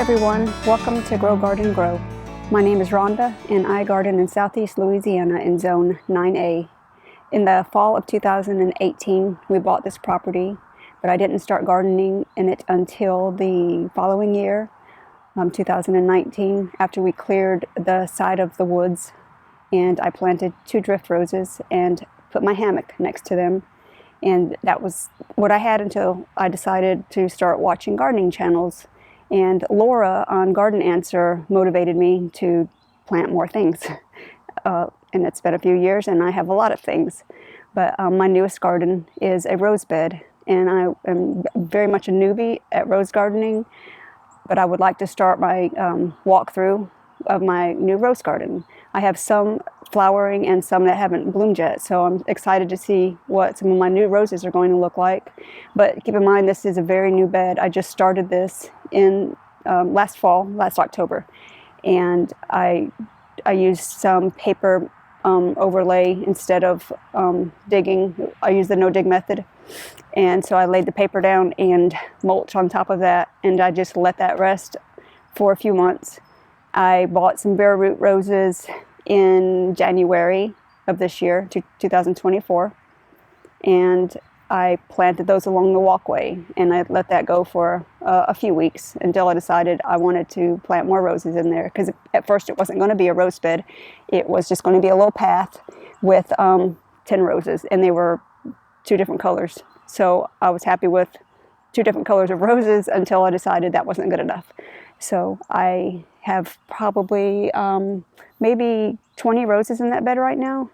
everyone, welcome to Grow Garden Grow. My name is Rhonda and I garden in Southeast Louisiana in Zone 9A. In the fall of 2018 we bought this property, but I didn't start gardening in it until the following year, 2019, after we cleared the side of the woods and I planted 2 drift roses and put my hammock next to them. And that was what I had until I decided to start watching gardening channels. And Laura on Garden Answer motivated me to plant more things. And it's been a few years and I have a lot of things. But my newest garden is a rose bed. And I am very much a newbie at rose gardening. But I would like to start my walkthrough of my new rose garden. I have some flowering and some that haven't bloomed yet, so I'm excited to see what some of my new roses are going to look like. But keep in mind, this is a very new bed. I just started this in last October, and I used some paper overlay instead of digging. I used the no-dig method, and so I laid the paper down and mulch on top of that, and I just let that rest for a few months. I bought some bare root roses in January of this year, 2024, and I planted those along the walkway, and I let that go for a few weeks until I decided I wanted to plant more roses in there, because at first it wasn't going to be a rose bed. It was just going to be a little path with 10 roses, and they were 2 different colors. So I was happy with 2 different colors of roses until I decided that wasn't good enough. So I have probably maybe 20 roses in that bed right now.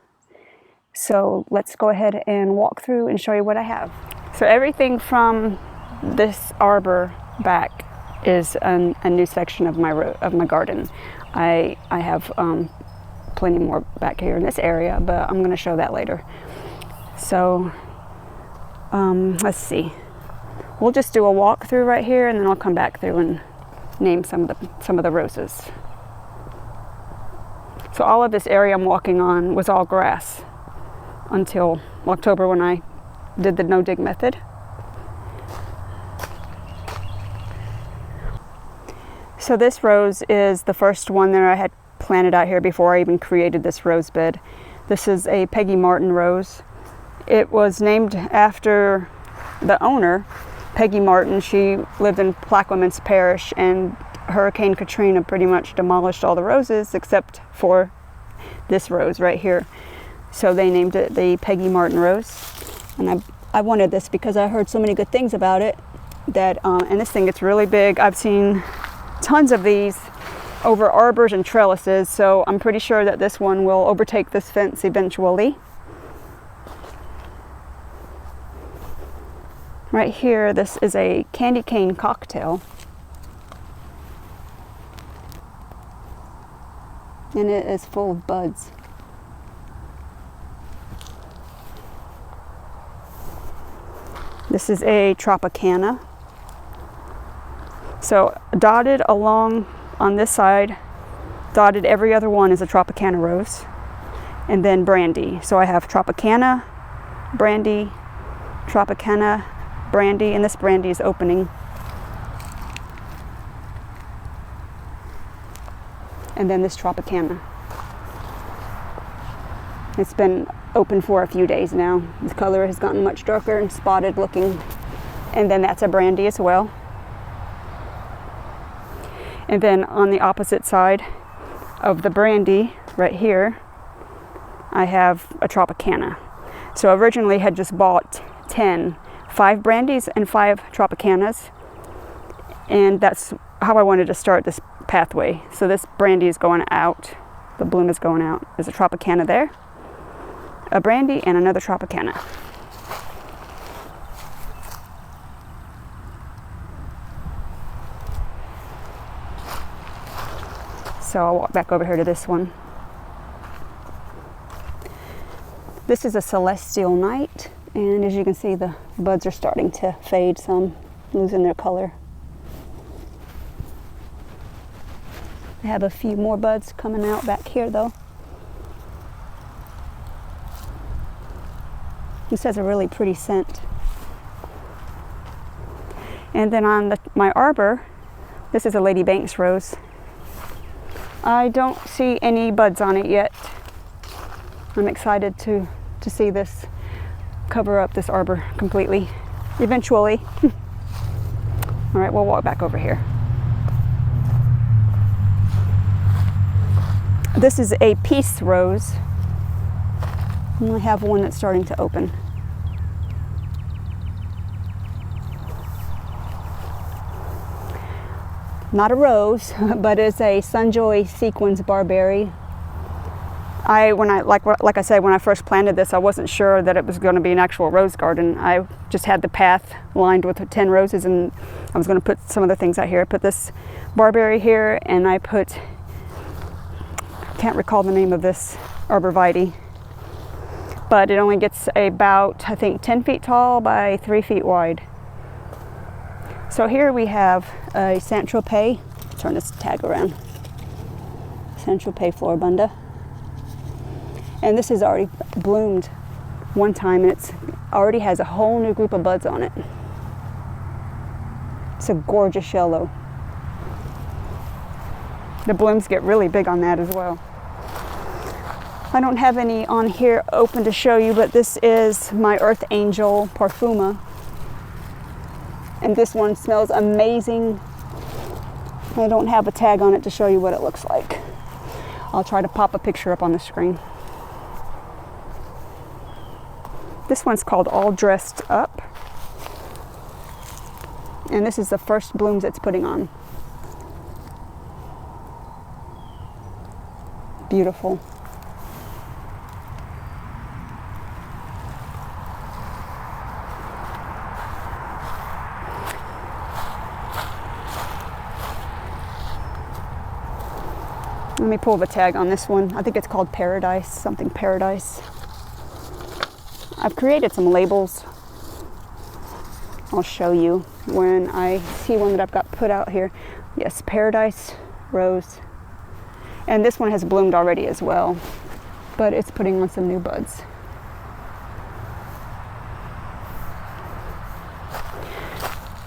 So let's go ahead and walk through and show you what I have. So everything from this arbor back is a new section of my garden. I have plenty more back here in this area, but I'm going to show that later. So let's see. We'll just do a walk through right here, and then I'll come back through and name some of the roses. So all of this area I'm walking on was all grass until October when I did the no-dig method. So this rose is the first one that I had planted out here before I even created this rose bed. This is a Peggy Martin rose. It was named after the owner, Peggy Martin. She lived in Plaquemines Parish, and Hurricane Katrina pretty much demolished all the roses except for this rose right here. So they named it the Peggy Martin rose. And I wanted this because I heard so many good things about it that, and this thing gets really big. I've seen tons of these over arbors and trellises, so I'm pretty sure that this one will overtake this fence eventually. Right here, this is a candy cane cocktail. And it is full of buds. This is a Tropicana. So dotted along on this side, dotted every other one is a Tropicana rose. And then Brandy. So I have Tropicana, Brandy, Tropicana, Brandy, and this Brandy is opening. And then this Tropicana. It's been open for a few days now. The color has gotten much darker and spotted looking. And then that's a Brandy as well. And then on the opposite side of the Brandy, right here, I have a Tropicana. So originally I had just bought 5 Brandies and 5 Tropicanas, and that's how I wanted to start this pathway. So this Brandy is going out, the bloom is going out. There's a Tropicana there, a Brandy, and another Tropicana. So I'll walk back over here to this one. This is a Celestial Night, and as you can see, the buds are starting to fade some, losing their color. I have a few more buds coming out back here though. This has a really pretty scent. And then on my arbor, This is a Lady Banks rose. I don't see any buds on it yet. I'm excited to see this cover up this arbor completely, eventually. All right, we'll walk back over here. This is a peace rose. And I have one that's starting to open. Not a rose, but it's a Sunjoy Sequins Barberry. Like I said, when I first planted this, I wasn't sure that it was going to be an actual rose garden. I just had the path lined with 10 roses, and I was going to put some other things out here. I put this barberry here, and I can't recall the name of this arborvitae, but it only gets about, I think, 10 feet tall by 3 feet wide. So here we have a Saint-Tropez. Turn this tag around. Saint-Tropez Floribunda. And this has already bloomed one time, and it's already has a whole new group of buds on it. It's a gorgeous yellow. The blooms get really big on that as well. I don't have any on here open to show you, but this is my Earth Angel Parfuma. And this one smells amazing. I don't have a tag on it to show you what it looks like. I'll try to pop a picture up on the screen. This one's called All Dressed Up. And this is the first blooms it's putting on. Beautiful. Let me pull the tag on this one. I think it's called Paradise, something Paradise. I've created some labels. I'll show you when I see one that I've got put out here. Yes, Paradise Rose. And this one has bloomed already as well, but it's putting on some new buds.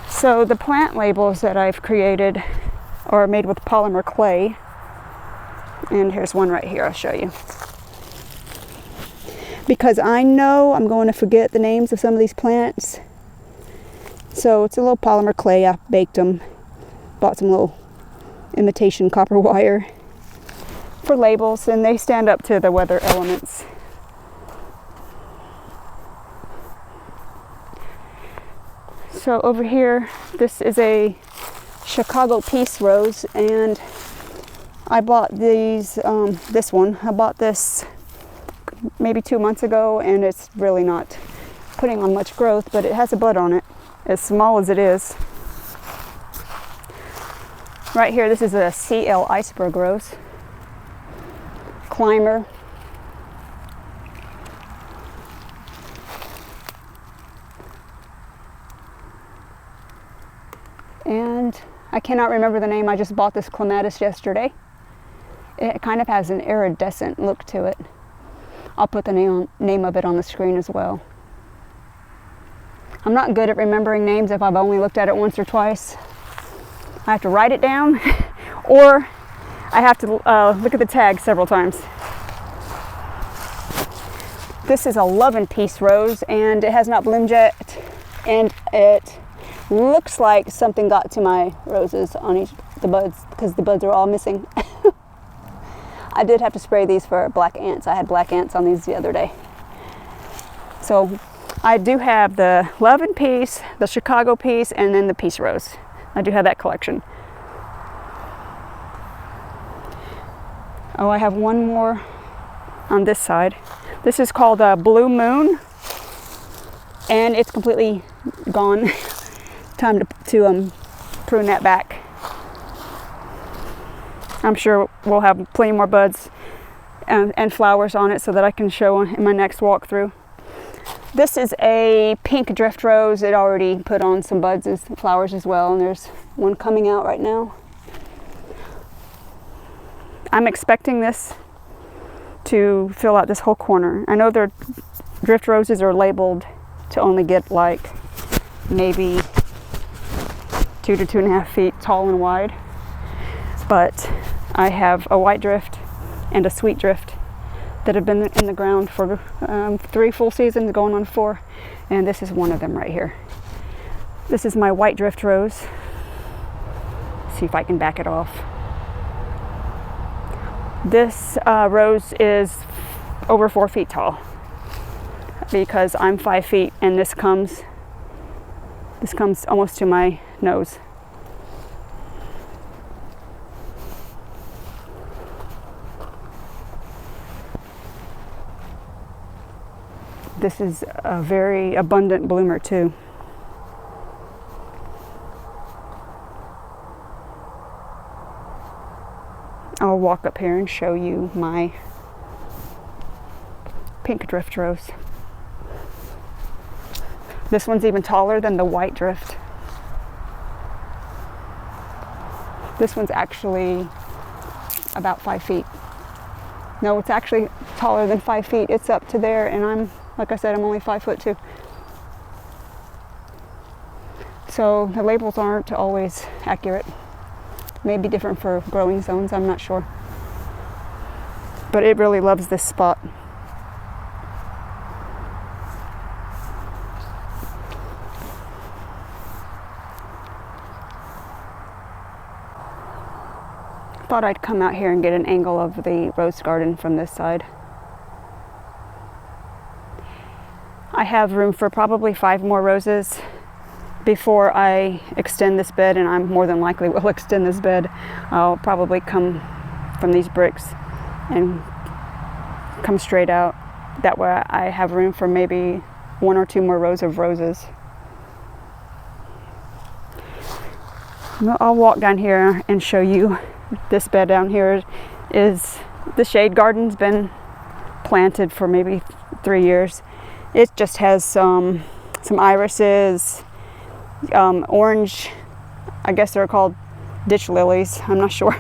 So the plant labels that I've created are made with polymer clay. And here's one right here, I'll show you. Because I know I'm going to forget the names of some of these plants. So it's a little polymer clay. I baked them. Bought some little imitation copper wire for labels, and they stand up to the weather elements. So over here, this is a Chicago Peace Rose, and I bought these, this one. I bought this maybe 2 months ago, and it's really not putting on much growth, but it has a bud on it, as small as it is. Right here, this is a CL Iceberg Rose. Climber. And I cannot remember the name. I just bought this clematis yesterday. It kind of has an iridescent look to it. I'll put the name of it on the screen as well. I'm not good at remembering names if I've only looked at it once or twice. I have to write it down, or I have to look at the tag several times. This is a Love and Peace Rose, and it has not bloomed yet, and it looks like something got to my roses on the buds, because the buds are all missing. I did have to spray these for black ants. I had black ants on these the other day. So I do have the Love and Peace, the Chicago Peace, and then the Peace Rose. I do have that collection. Oh, I have one more on this side. This is called Blue Moon, and it's completely gone. Time to prune that back. I'm sure we'll have plenty more buds and flowers on it so that I can show in my next walkthrough. This is a pink drift rose. It already put on some buds and flowers as well, and there's one coming out right now. I'm expecting this to fill out this whole corner. I know their drift roses are labeled to only get like maybe 2 to 2.5 feet tall and wide. But I have a white drift and a sweet drift that have been in the ground for 3 full seasons, going on 4, and this is one of them right here. This is my white drift rose. See if I can back it off. This rose is over 4 feet tall because I'm 5 feet, and this comes almost to my nose. This is a very abundant bloomer too. I'll walk up here and show you my pink drift rose. This one's even taller than the white drift. This one's actually about 5 feet. No, it's actually taller than 5 feet. It's up to there, and like I said, I'm only 5'2". So the labels aren't always accurate. Maybe different for growing zones, I'm not sure. But it really loves this spot. Thought I'd come out here and get an angle of the rose garden from this side. I have room for probably 5 more roses before I extend this bed, and I more than likely will extend this bed. I'll probably come from these bricks and come straight out. That way I have room for maybe 1 or 2 more rows of roses. I'll walk down here and show you this bed down here. Is the shade garden's been planted for maybe 3 years. It just has some irises, orange, I guess they're called ditch lilies, I'm not sure,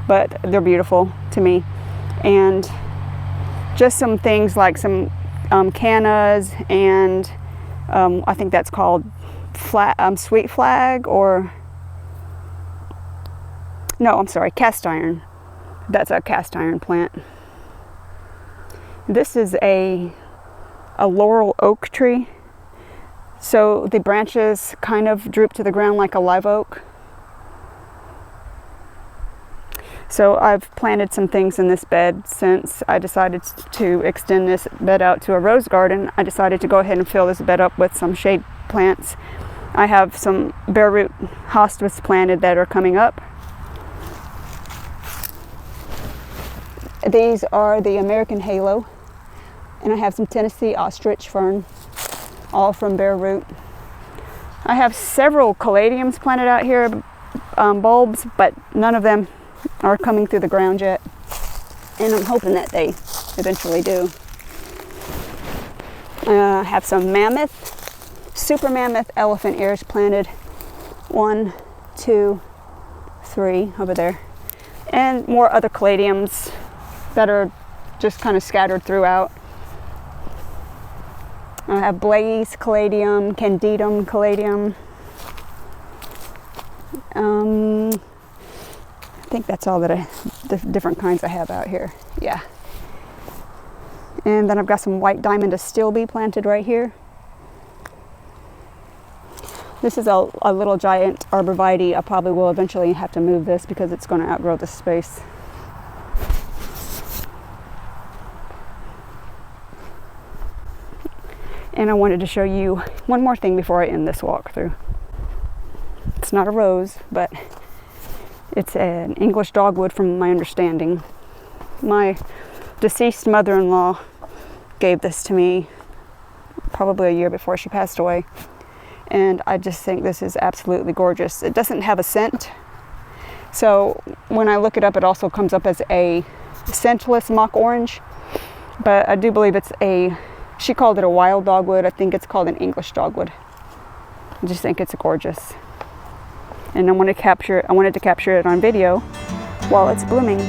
but they're beautiful to me. And just some things like some cannas, and I think that's called sweet flag, or no, I'm sorry, cast iron. That's a cast iron plant. This is a laurel oak tree. So the branches kind of droop to the ground like a live oak. So I've planted some things in this bed since I decided to extend this bed out to a rose garden. I decided to go ahead and fill this bed up with some shade plants. I have some bare root hostas planted that are coming up. These are the American Halo, and I have some Tennessee ostrich fern, all from bare root. I have several caladiums planted out here, bulbs, but none of them are coming through the ground yet, and I'm hoping that they eventually do. I have some super mammoth elephant ears planted. 1, 2, 3 over there, and more other caladiums that are just kind of scattered throughout. I have Blaze caladium, Candidum caladium. I think that's all the different kinds I have out here. Yeah. And then I've got some white diamond astilbe planted right here. This is a little giant arborvitae. I probably will eventually have to move this because it's going to outgrow the space. And I wanted to show you one more thing before I end this walkthrough. It's not a rose, but it's an English dogwood from my understanding. My deceased mother-in-law gave this to me probably a year before she passed away. And I just think this is absolutely gorgeous. It doesn't have a scent. So when I look it up, it also comes up as a scentless mock orange. But I do believe she called it a wild dogwood. I think it's called an English dogwood. I just think it's gorgeous. And I wanted to capture it on video while it's blooming.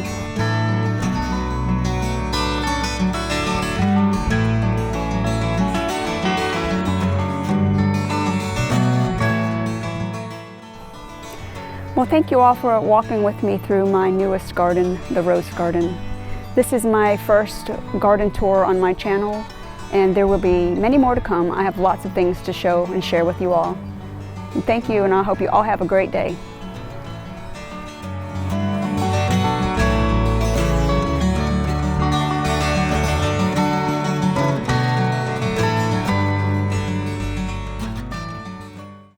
Well, thank you all for walking with me through my newest garden, the rose garden. This is my first garden tour on my channel, and there will be many more to come. I have lots of things to show and share with you all. And thank you, and I hope you all have a great day.